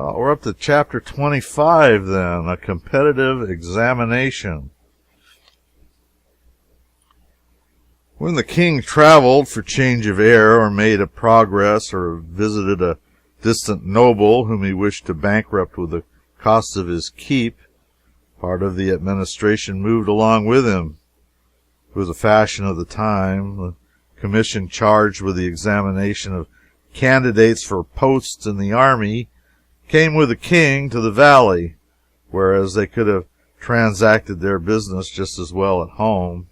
We're up to chapter 25 then, a competitive examination. When the king traveled for change of air, or made a progress, or visited a distant noble whom he wished to bankrupt with the cost of his keep, part of the administration moved along with him. It was a fashion of the time. The commission charged with the examination of candidates for posts in the army came with the king to the valley, whereas they could have transacted their business just as well at home.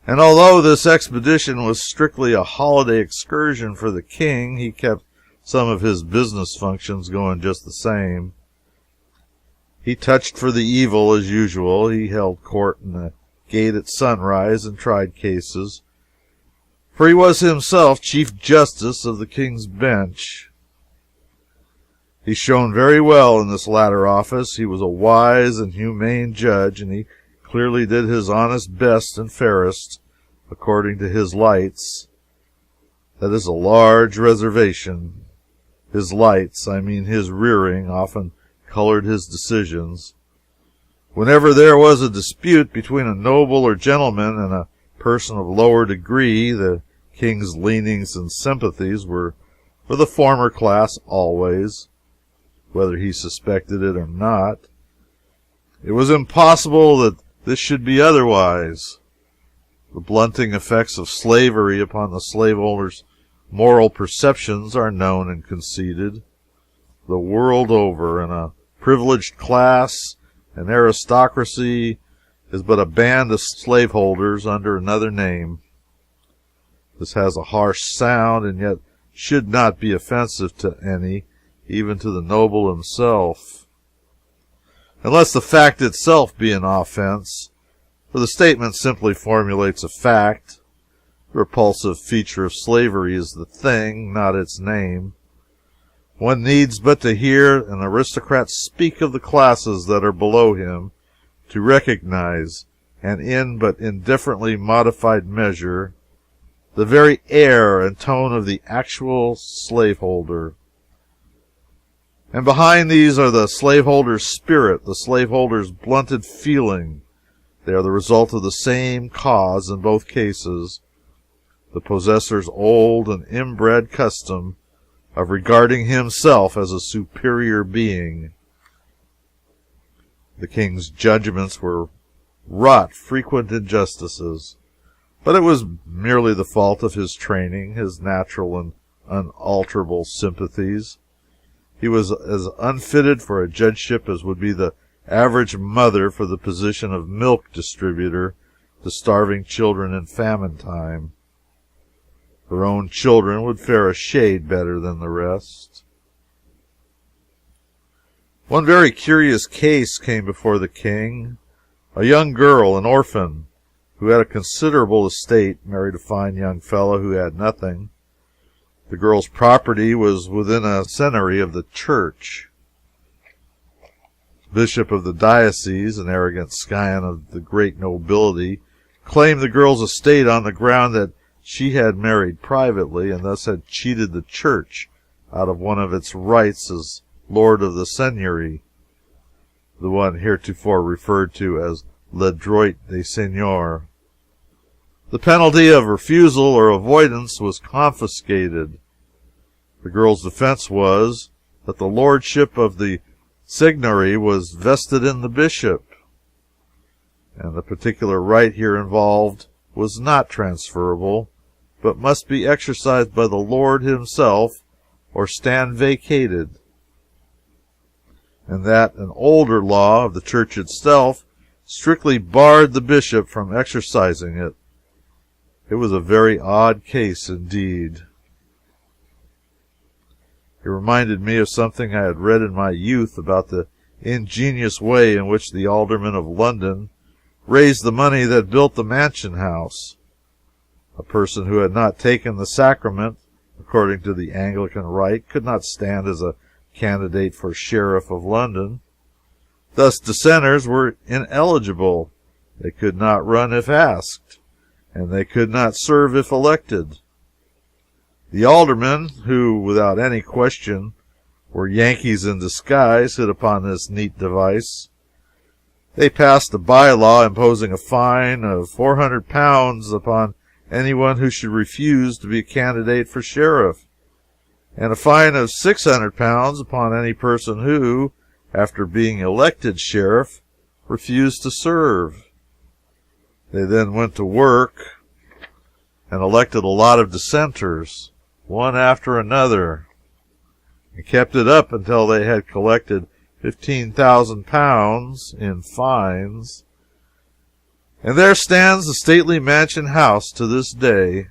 And although this expedition was strictly a holiday excursion for the king, he kept some of his business functions going just the same. He touched for the evil as usual. He held court in the gate at sunrise and tried cases, for he was himself Chief Justice of the King's Bench. He shone very well in this latter office. He was a wise and humane judge, and he clearly did his honest best and fairest according to his lights. That is a large reservation. His lights, I mean his rearing, often colored his decisions. Whenever there was a dispute between a noble or gentleman and a person of lower degree, the king's leanings and sympathies were for the former class always, whether he suspected it or not. It was impossible that this should be otherwise. The blunting effects of slavery upon the slaveholder's moral perceptions are known and conceded the world over, and a privileged class, an aristocracy, is but a band of slaveholders under another name. This has a harsh sound, and yet should not be offensive to any, even to the noble himself, unless the fact itself be an offense, for the statement simply formulates a fact. The repulsive feature of slavery is the thing, not its name. One needs but to hear an aristocrat speak of the classes that are below him to recognize, and in but indifferently modified measure, the very air and tone of the actual slaveholder. And behind these are the slaveholder's spirit, the slaveholder's blunted feeling. They are the result of the same cause in both cases, the possessor's old and inbred custom of regarding himself as a superior being. The king's judgments were wrought frequent injustices, but it was merely the fault of his training, his natural and unalterable sympathies. He was as unfitted for a judgeship as would be the average mother for the position of milk distributor to starving children in famine time. Her own children would fare a shade better than the rest. One very curious case came before the king. A young girl, an orphan, who had a considerable estate, married a fine young fellow who had nothing. The girl's property was within a seignory of the church. The bishop of the diocese, an arrogant scion of the great nobility, claimed the girl's estate on the ground that she had married privately, and thus had cheated the church out of one of its rights as lord of the seigneury, the one heretofore referred to as le droit des seigneurs. The penalty of refusal or avoidance was confiscated. The girl's defense was that the lordship of the seigneury was vested in the bishop, and the particular right here involved was not transferable, but must be exercised by the lord himself or stand vacated, and that an older law of the church itself strictly barred the bishop from exercising it. It was a very odd case indeed. It reminded me of something I had read in my youth about the ingenious way in which the aldermen of London raised the money that built the Mansion House. A person who had not taken the sacrament, according to the Anglican rite, could not stand as a candidate for sheriff of London. Thus dissenters were ineligible. They could not run if asked, and they could not serve if elected. The aldermen, who, without any question, where Yankees in disguise hit upon this neat device. They passed a bylaw imposing a fine of £400 upon anyone who should refuse to be a candidate for sheriff, and a fine of £600 upon any person who, after being elected sheriff, refused to serve. They then went to work and elected a lot of dissenters, one after another, and kept it up until they had collected £15,000 in fines. And there stands the stately mansion house to this day,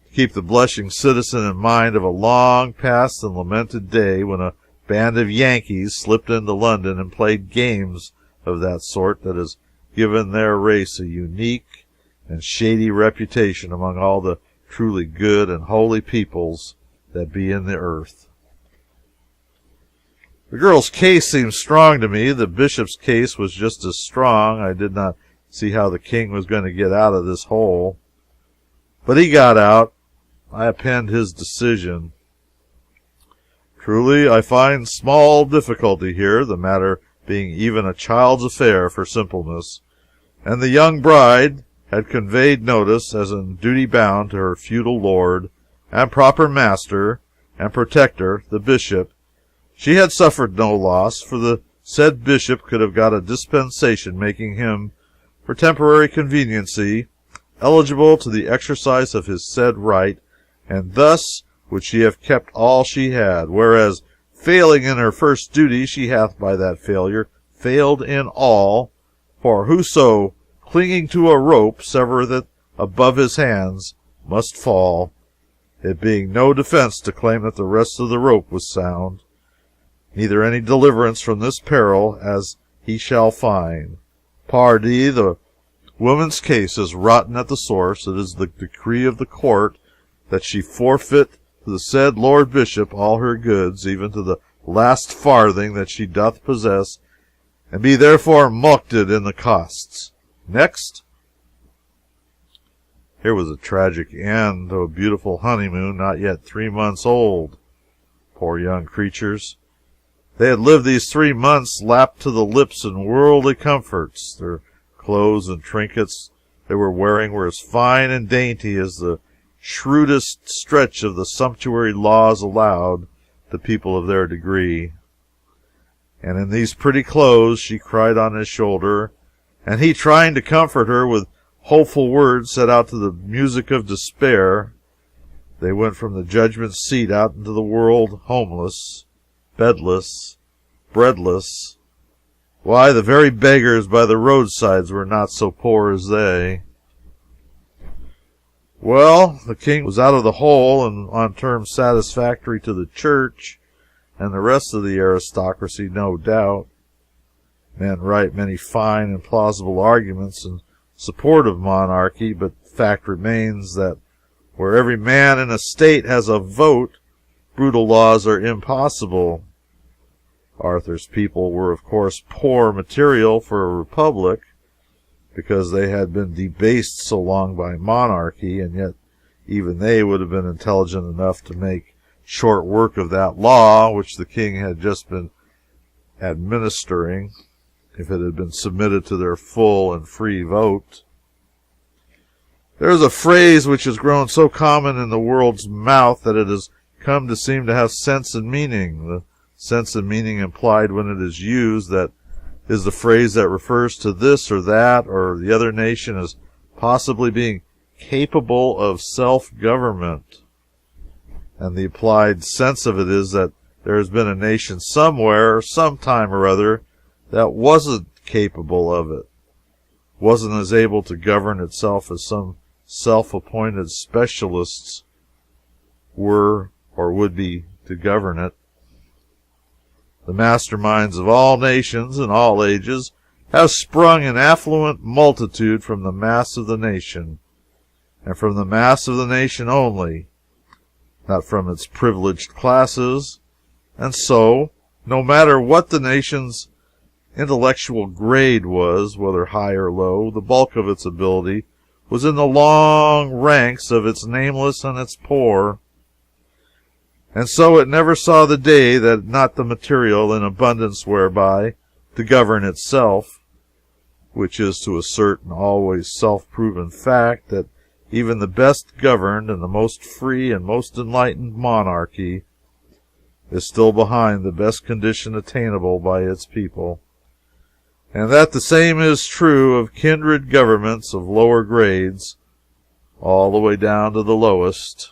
to keep the blushing citizen in mind of a long past and lamented day when a band of Yankees slipped into London and played games of that sort that has given their race a unique and shady reputation among all the truly good and holy peoples that be in the earth. The girl's case seemed strong to me. The bishop's case was just as strong. I did not see how the king was going to get out of this hole. But he got out. I append his decision. Truly, I find small difficulty here, the matter being even a child's affair for simpleness, and the young bride had conveyed notice, as in duty bound, to her feudal lord and proper master and protector, the bishop. She had suffered no loss, for the said bishop could have got a dispensation making him, for temporary conveniency, eligible to the exercise of his said right, and thus would she have kept all she had, whereas, failing in her first duty, she hath by that failure failed in all. For whoso, clinging to a rope, severeth it above his hands, must fall, it being no defense to claim that the rest of the rope was sound, neither any deliverance from this peril as he shall find. Pardie, the woman's case is rotten at the source. It is the decree of the court that she forfeit to the said Lord Bishop all her goods, even to the last farthing that she doth possess, and be therefore mulcted in the costs. Next. Here was a tragic end to a beautiful honeymoon not yet 3 months old. Poor young creatures. They had lived these 3 months lapped to the lips in worldly comforts. Their clothes and trinkets they were wearing were as fine and dainty as the shrewdest stretch of the sumptuary laws allowed to people of their degree. And in these pretty clothes she cried on his shoulder, and he, trying to comfort her with hopeful words, set out to the music of despair. They went from the judgment seat out into the world homeless, bedless, breadless. Why, the very beggars by the roadsides were not so poor as they. Well, the king was out of the hole, and on terms satisfactory to the church and the rest of the aristocracy, no doubt. Men write many fine and plausible arguments in support of monarchy, but the fact remains that where every man in a state has a vote, brutal laws are impossible. Arthur's people were, of course, poor material for a republic, because they had been debased so long by monarchy, and yet even they would have been intelligent enough to make short work of that law which the king had just been administering, if it had been submitted to their full and free vote. There is a phrase which has grown so common in the world's mouth that it has come to seem to have sense and meaning. The sense and meaning implied when it is used, that is the phrase that refers to this or that or the other nation as possibly being capable of self-government. And the applied sense of it is that there has been a nation somewhere, sometime or other, that wasn't capable of it, wasn't as able to govern itself as some self-appointed specialists were or would be to govern it. The masterminds of all nations and all ages have sprung in affluent multitude from the mass of the nation, and from the mass of the nation only, not from its privileged classes, and so, no matter what the nation's intellectual grade was, whether high or low, the bulk of its ability was in the long ranks of its nameless and its poor. and so it never saw the day that not the material in abundance whereby to govern itself, which is to assert an always self-proven fact that even the best governed and the most free and most enlightened monarchy is still behind the best condition attainable by its people, and that the same is true of kindred governments of lower grades, all the way down to the lowest.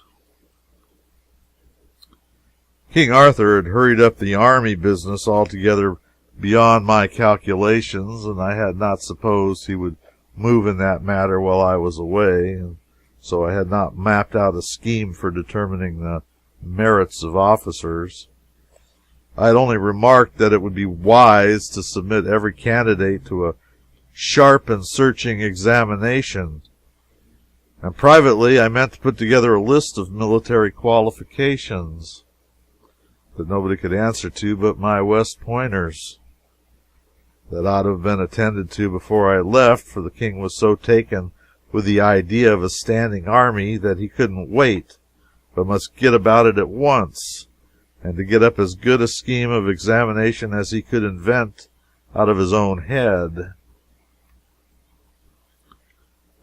King Arthur had hurried up the army business altogether beyond my calculations, and I had not supposed he would move in that matter while I was away, and so I had not mapped out a scheme for determining the merits of officers. I had only remarked that it would be wise to submit every candidate to a sharp and searching examination, and privately I meant to put together a list of military qualifications that nobody could answer to but my West Pointers. That ought to have been attended to before I left, for the king was so taken with the idea of a standing army that he couldn't wait, but must get about it at once, and to get up as good a scheme of examination as he could invent out of his own head.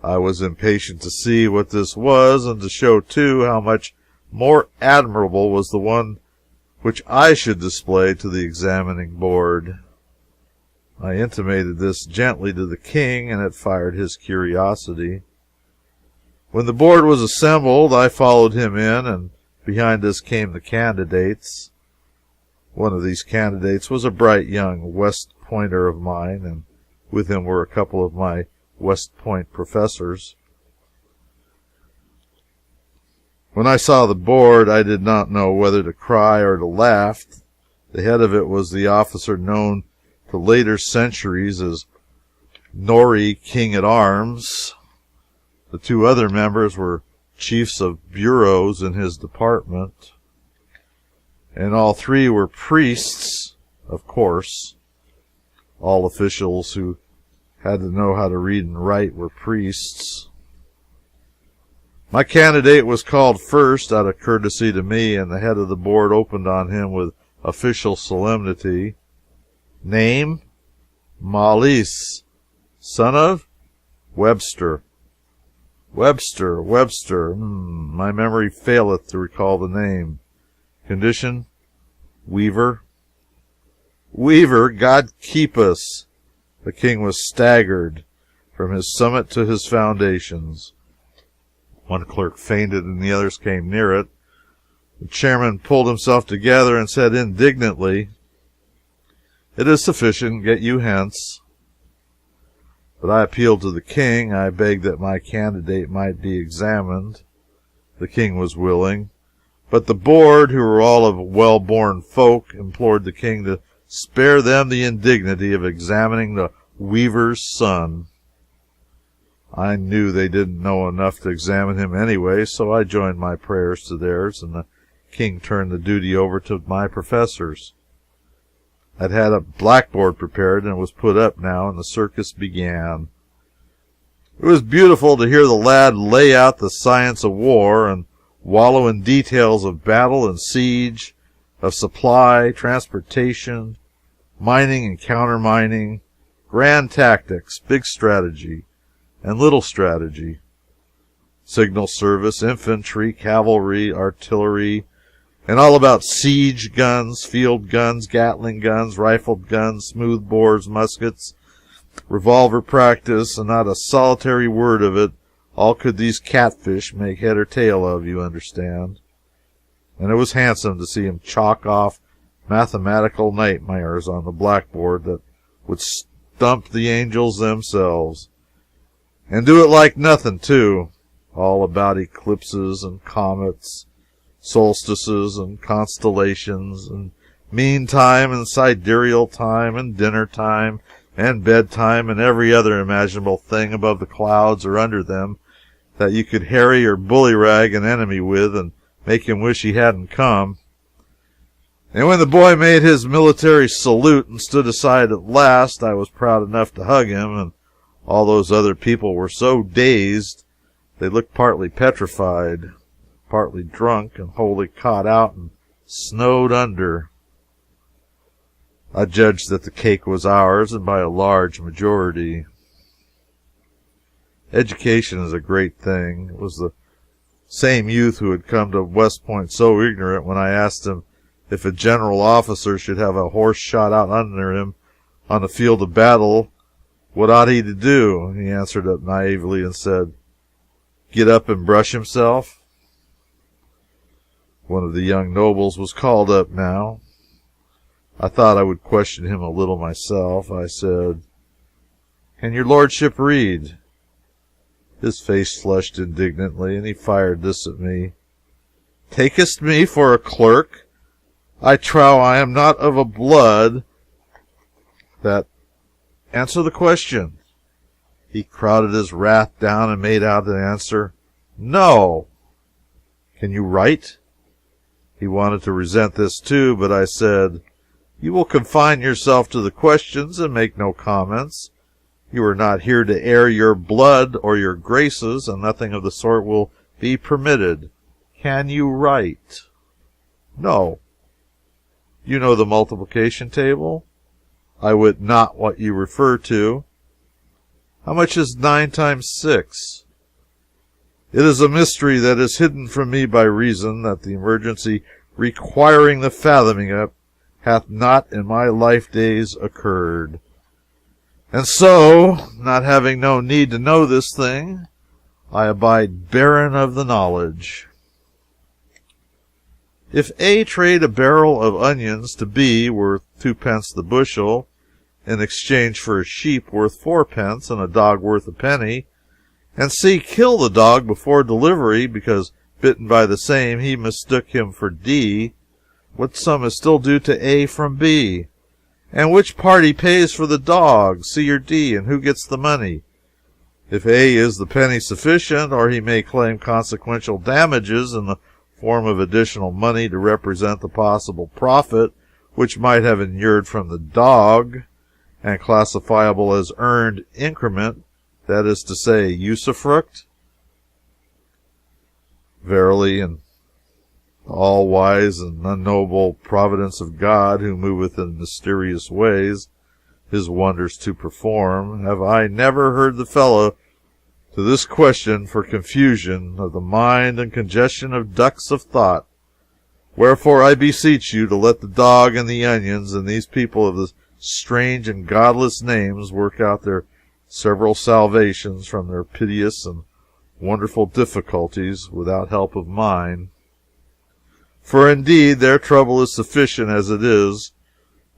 I was impatient to see what this was, and to show, too, how much more admirable was the one which I should display to the examining board. I intimated this gently to the king, and it fired his curiosity. When the board was assembled, I followed him in, and behind us came the candidates. One of these candidates was a bright young West Pointer of mine, and with him were a couple of my West Point professors. When I saw the board, I did not know whether to cry or to laugh. The head of it was the officer known to later centuries as Norrie King-at-Arms. The two other members were chiefs of bureaus in his department, and all three were priests, of course. All officials who had to know how to read and write were priests. My candidate was called first out of courtesy to me, and the head of the board opened on him with official solemnity. Name? Malise, son of Webster. Webster. My memory faileth to recall the name. Condition? Weaver. God keep us. The king was staggered from his summit to his foundations. One clerk fainted, and the others came near it. The chairman pulled himself together and said indignantly, "It is sufficient. Get you hence." But I appealed to the king. I begged that my candidate might be examined. The king was willing, but the board, who were all of well-born folk, implored the king to spare them the indignity of examining the weaver's son. I knew they didn't know enough to examine him anyway, so I joined my prayers to theirs, and the king turned the duty over to my professors. I'd had a blackboard prepared, and it was put up now, and the circus began. It was beautiful to hear the lad lay out the science of war and wallow in details of battle and siege, of supply, transportation, mining and countermining, grand tactics, big strategy, and little strategy, signal service, infantry, cavalry, artillery, and all about siege guns, field guns, Gatling guns, rifled guns, smooth bores, muskets, revolver practice, and not a solitary word of it all could these catfish make head or tail of, you understand. And it was handsome to see him chalk off mathematical nightmares on the blackboard that would stump the angels themselves. And do it like nothing, too. All about eclipses and comets, solstices and constellations, and meantime and sidereal time and dinner time and bedtime and every other imaginable thing above the clouds or under them that you could harry or bullyrag an enemy with and make him wish he hadn't come. And when the boy made his military salute and stood aside at last, I was proud enough to hug him, and all those other people were so dazed they looked partly petrified, partly drunk, and wholly caught out and snowed under. I judged that the cake was ours, and by a large majority. Education is a great thing. It was the same youth who had come to West Point so ignorant when I asked him if a general officer should have a horse shot out under him on the field of battle, what ought he to do? He answered up naively and said, "Get up and brush himself." One of the young nobles was called up now. I thought I would question him a little myself. I said, "Can your lordship read?" His face flushed indignantly, and he fired this at me: "Takest me for a clerk? I trow I am not of a blood that—" "Answer the question." He crowded his wrath down and made out to answer, "No." "Can you write?" He wanted to resent this too, but I said, "You will confine yourself to the questions and make no comments. You are not here to air your blood or your graces, and nothing of the sort will be permitted. Can you write?" "No." "You know the multiplication table?" "I wit not what you refer to." "How much is 9 times 6? "It is a mystery that is hidden from me by reason that the emergency requiring the fathoming up hath not in my life days occurred. And so, not having no need to know this thing, I abide barren of the knowledge. If A trade a barrel of onions to B worth 2 pence the bushel, in exchange for a sheep worth 4 pence and a dog worth a penny, and C kill the dog before delivery because, bitten by the same, he mistook him for D, what sum is still due to A from B? And which party pays for the dog, C or D, and who gets the money? If A is the penny sufficient, or he may claim consequential damages in the form of additional money to represent the possible profit which might have inured from the dog, and classifiable as earned increment, that is to say, usufruct. Verily, in the all-wise and unknowable providence of God, who moveth in mysterious ways, his wonders to perform, have I never heard the fellow to this question for confusion of the mind and congestion of ducts of thought. Wherefore I beseech you to let the dog and the onions and these people of the strange and godless names work out their several salvations from their piteous and wonderful difficulties without help of mine. For indeed their trouble is sufficient as it is,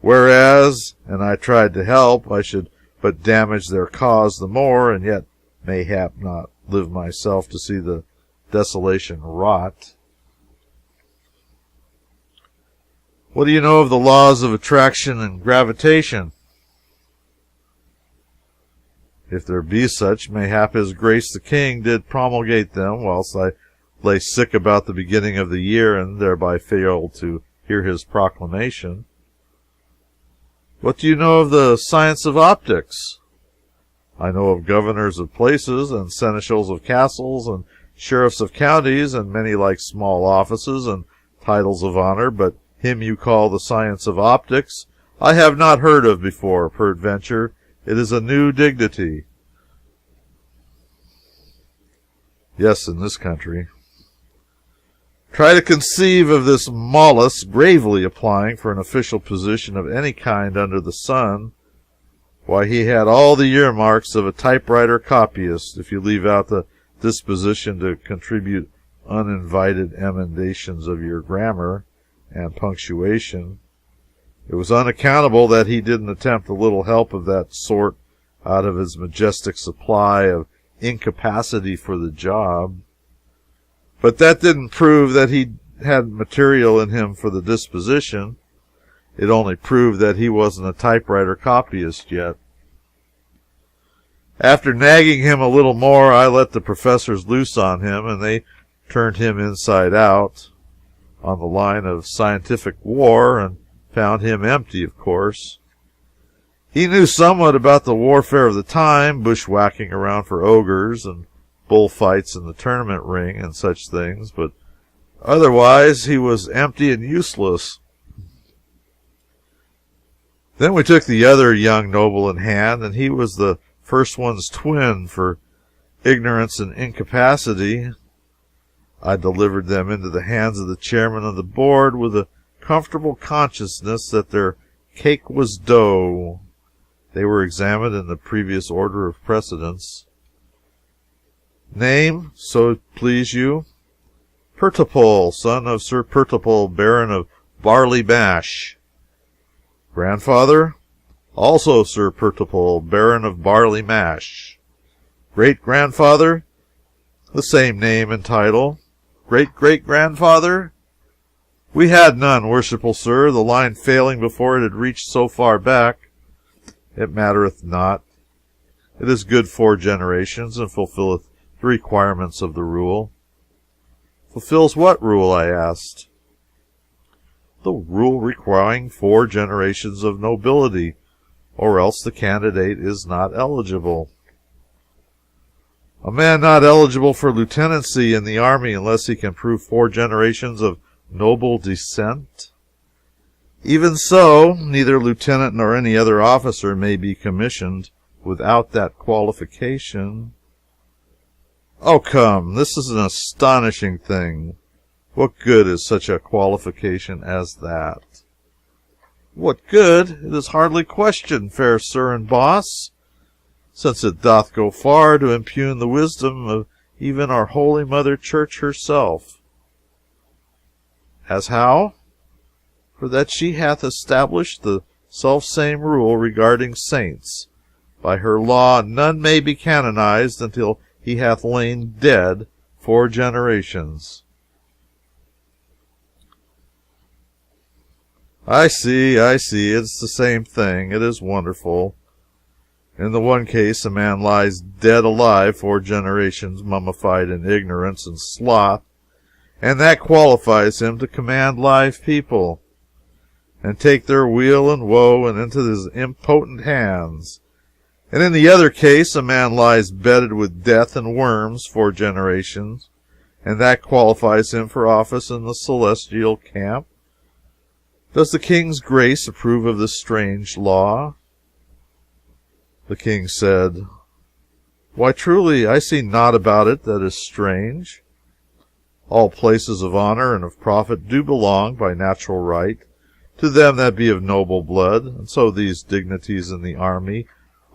whereas, and I tried to help, I should but damage their cause the more, and yet mayhap not live myself to see the desolation wrought. What do you know of the laws of attraction and gravitation? If there be such, mayhap his grace the king did promulgate them, whilst I lay sick about the beginning of the year, and thereby failed to hear his proclamation. What do you know of the science of optics? I know of governors of places, and seneschals of castles, and sheriffs of counties, and many like small offices and titles of honor, but him you call the science of optics I have not heard of before. Peradventure it is a new dignity. Yes, in this country. Try to conceive of this mollusk gravely applying for an official position of any kind under the sun. Why, he had all the earmarks of a typewriter copyist, if you leave out the disposition to contribute uninvited emendations of your grammar and punctuation. It was unaccountable that he didn't attempt a little help of that sort out of his majestic supply of incapacity for the job. But that didn't prove that he had material in him for the disposition. It only proved that he wasn't a typewriter copyist yet. After nagging him a little more, I let the professors loose on him, and they turned him inside out on the line of scientific war, and found him empty, of course. He knew somewhat about the warfare of the time, bushwhacking around for ogres, and bullfights in the tournament ring, and such things, but Otherwise, he was empty and useless. Then we took the other young noble in hand, and he was the first one's twin for ignorance and incapacity. I delivered them into the hands of the chairman of the board with a comfortable consciousness that their cake was dough. They were examined in the previous order of precedence. Name, so it please you, Pertipole, son of Sir Pertipole, Baron of Barley Mash. Grandfather, also Sir Pertipole, Baron of Barley Mash. Great-grandfather, the same name and title. Great-great-grandfather, we had none, worshipful sir, the line failing before it had reached so far back. It mattereth not. It is good 4 generations, and fulfilleth the requirements of the rule. Fulfills what rule? I asked. The rule requiring 4 generations of nobility, or else the candidate is not eligible. A man not eligible for lieutenancy in the army unless he can prove 4 generations of noble descent? Even so, neither lieutenant nor any other officer may be commissioned without that qualification. Oh, come, this is an astonishing thing. What good is such a qualification as that? What good? It is hardly questioned, fair sir and boss, since it doth go far to impugn the wisdom of even our holy Mother Church herself. As how? For that she hath established the selfsame rule regarding saints. By her law none may be canonized until he hath lain dead 4 generations. I see, it's the same thing. It is wonderful. In the one case, a man lies dead alive 4 generations, mummified in ignorance and sloth, and that qualifies him to command live people, and take their weal and woe into his impotent hands. And in the other case, a man lies bedded with death and worms 4 generations, and that qualifies him for office in the celestial camp. Does the king's grace approve of this strange law? The king said, Why, truly, I see naught about it that is strange. All places of honor and of profit do belong, by natural right, to them that be of noble blood, and so these dignities in the army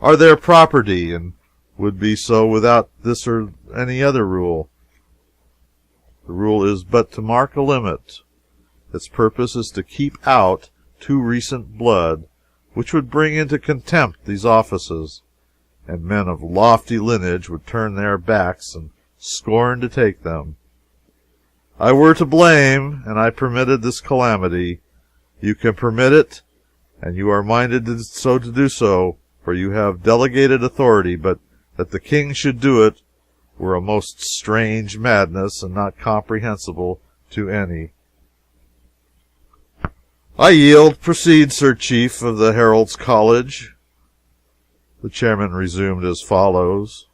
are their property, and would be so without this or any other rule. The rule is but to mark a limit. Its purpose is to keep out too recent blood, which would bring into contempt these offices, and men of lofty lineage would turn their backs and scorn to take them. I were to blame, and I permitted this calamity. You can permit it, and you are minded to do so, for you have delegated authority, but that the king should do it were a most strange madness, and not comprehensible to any. I yield. Proceed, Sir Chief of the Herald's College. The chairman resumed as follows.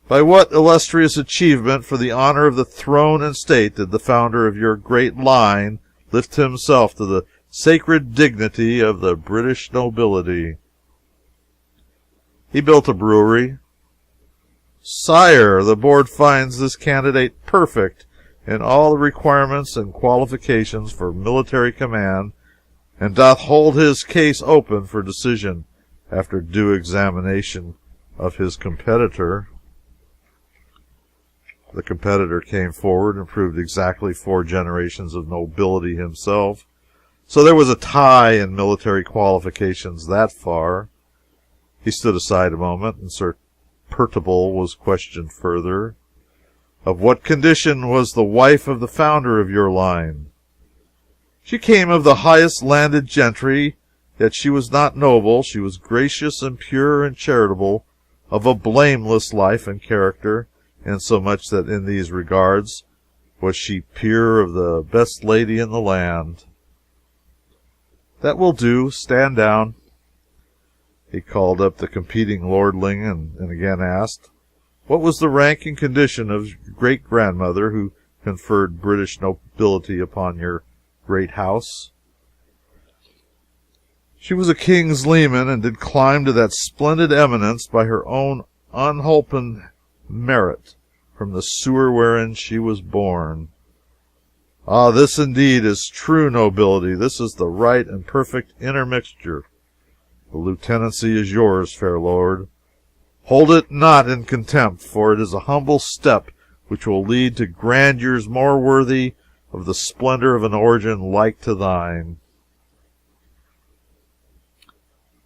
By what illustrious achievement for the honor of the throne and state did the founder of your great line lift himself to the sacred dignity of the British nobility? He built a brewery. Sire, the board finds this candidate perfect in all the requirements and qualifications for military command, and doth hold his case open for decision after due examination of his competitor. The competitor came forward and proved exactly 4 generations of nobility himself, so there was a tie in military qualifications that far. He stood aside a moment, and Sir Pertipole was questioned further. Of what condition was the wife of the founder of your line? She came of the highest landed gentry, yet she was not noble. She was gracious and pure and charitable, of a blameless life and character, insomuch that in these regards was she peer of the best lady in the land. That will do. Stand down. He called up the competing lordling and again asked, What was the rank and condition of great-grandmother who conferred British nobility upon your great house. She was a king's leman, and did climb to that splendid eminence by her own unholpen merit from the sewer wherein she was born. Ah, this indeed is true nobility. This is the right and perfect intermixture. The lieutenancy is yours, fair lord. Hold it not in contempt, for it is a humble step which will lead to grandeurs more worthy of the splendor of an origin like to thine.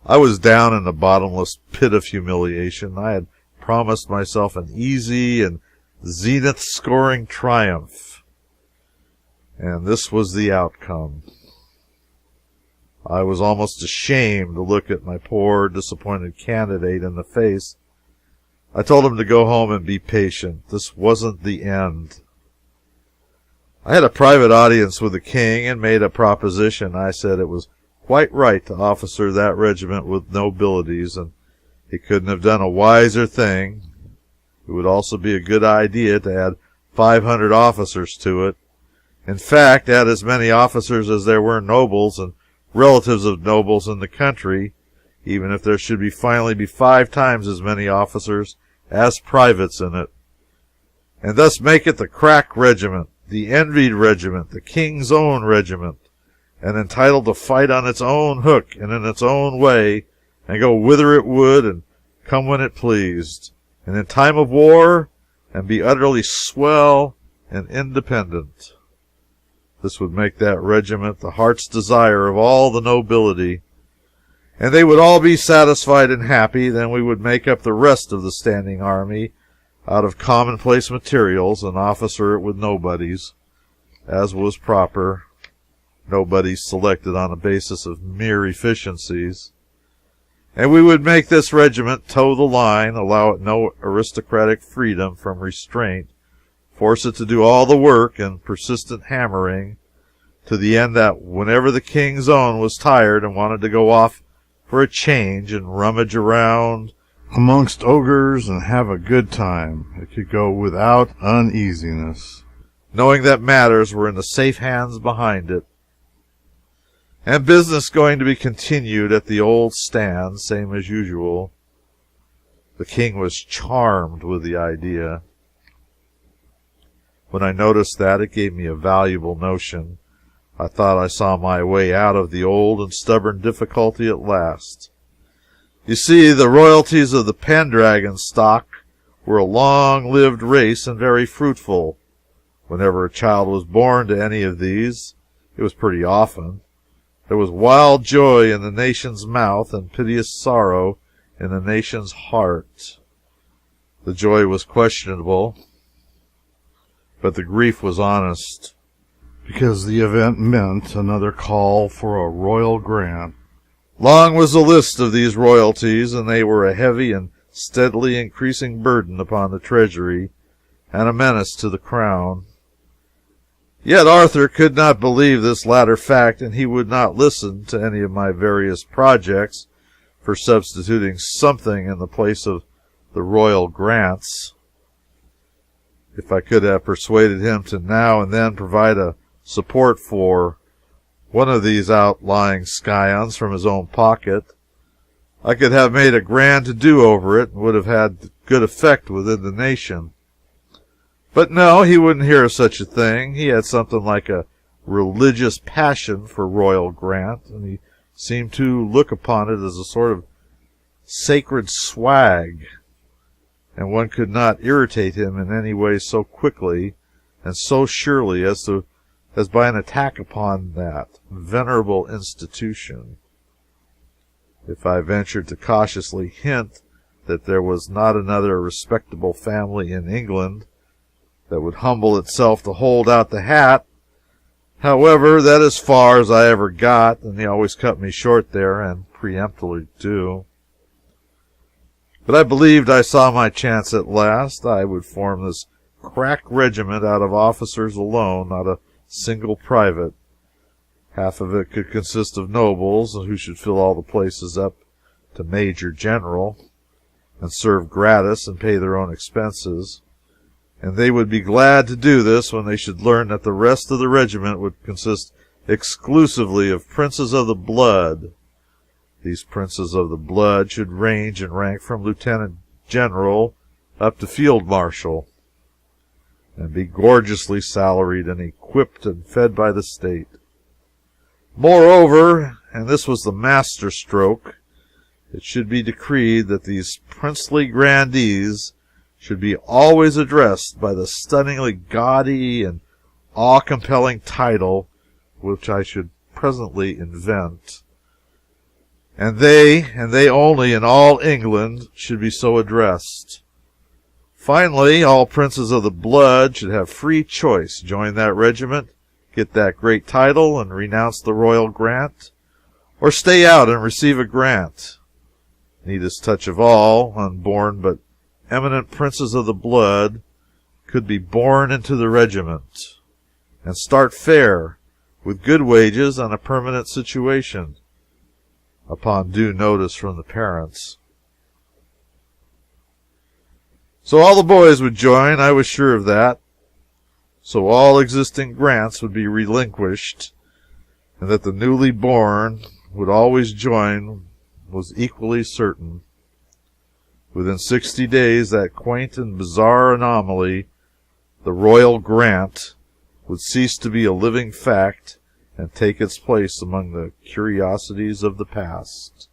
I was down in the bottomless pit of humiliation. I had promised myself an easy and zenith-scoring triumph, and this was the outcome. I was almost ashamed to look at my poor, disappointed candidate in the face. I told him to go home and be patient. This wasn't the end. I had a private audience with the king and made a proposition. I said it was quite right to officer that regiment with nobilities, and he couldn't have done a wiser thing. It would also be a good idea to add 500 officers to it. In fact, add as many officers as there were nobles and relatives of nobles in the country, even if there should finally be 5 times as many officers as privates in it, and thus make it the crack regiment, the envied regiment, the king's own regiment, and entitled to fight on its own hook and in its own way, and go whither it would and come when it pleased, and in time of war, and be utterly swell and independent. This would make that regiment the heart's desire of all the nobility, and they would all be satisfied and happy. Then we would make up the rest of the standing army out of commonplace materials and officer it with nobodies, as was proper, nobodies selected on a basis of mere efficiencies. And we would make this regiment toe the line, allow it no aristocratic freedom from restraint, force it to do all the work and persistent hammering, to the end that whenever the king's own was tired and wanted to go off for a change and rummage around amongst ogres and have a good time, it could go without uneasiness, knowing that matters were in the safe hands behind it, and business going to be continued at the old stand, same as usual. The king was charmed with the idea. When I noticed that, it gave me a valuable notion. I thought I saw my way out of the old and stubborn difficulty at last. You see, the royalties of the Pendragon stock were a long-lived race and very fruitful. Whenever a child was born to any of these, it was pretty often, there was wild joy in the nation's mouth and piteous sorrow in the nation's heart. The joy was questionable, but the grief was honest, because the event meant another call for a royal grant. Long was the list of these royalties, and they were a heavy and steadily increasing burden upon the treasury and a menace to the crown. Yet Arthur could not believe this latter fact, and he would not listen to any of my various projects for substituting something in the place of the royal grants. If I could have persuaded him to now and then provide a support for one of these outlying scions from his own pocket, I could have made a grand to-do over it and would have had good effect within the nation. But no, he wouldn't hear of such a thing. He had something like a religious passion for royal grant, and he seemed to look upon it as a sort of sacred swag, and one could not irritate him in any way so quickly and so surely as by an attack upon that venerable institution. If I ventured to cautiously hint that there was not another respectable family in England that would humble itself to hold out the hat, however, that is as far as I ever got, and he always cut me short there, and peremptorily too. But I believed I saw my chance at last. I would form this crack regiment out of officers alone, not a single private. Half of it could consist of nobles, who should fill all the places up to major general, and serve gratis and pay their own expenses. and they would be glad to do this when they should learn that the rest of the regiment would consist exclusively of princes of the blood. These princes of the blood should range in rank from lieutenant general up to field marshal, and be gorgeously salaried and equipped and fed by the state. Moreover, and this was the master stroke, it should be decreed that these princely grandees should be always addressed by the stunningly gaudy and awe-compelling title which I should presently invent, and they only in all England should be so addressed. Finally, all princes of the blood should have free choice, join that regiment, get that great title, and renounce the royal grant, or stay out and receive a grant. Neatest touch of all, unborn but eminent princes of the blood could be born into the regiment, and start fair, with good wages and a permanent situation, upon due notice from the parents. So all the boys would join, I was sure of that. So all existing grants would be relinquished, and that the newly born would always join was equally certain. Within 60 days, that quaint and bizarre anomaly, the royal grant, would cease to be a living fact and take its place among the curiosities of the past.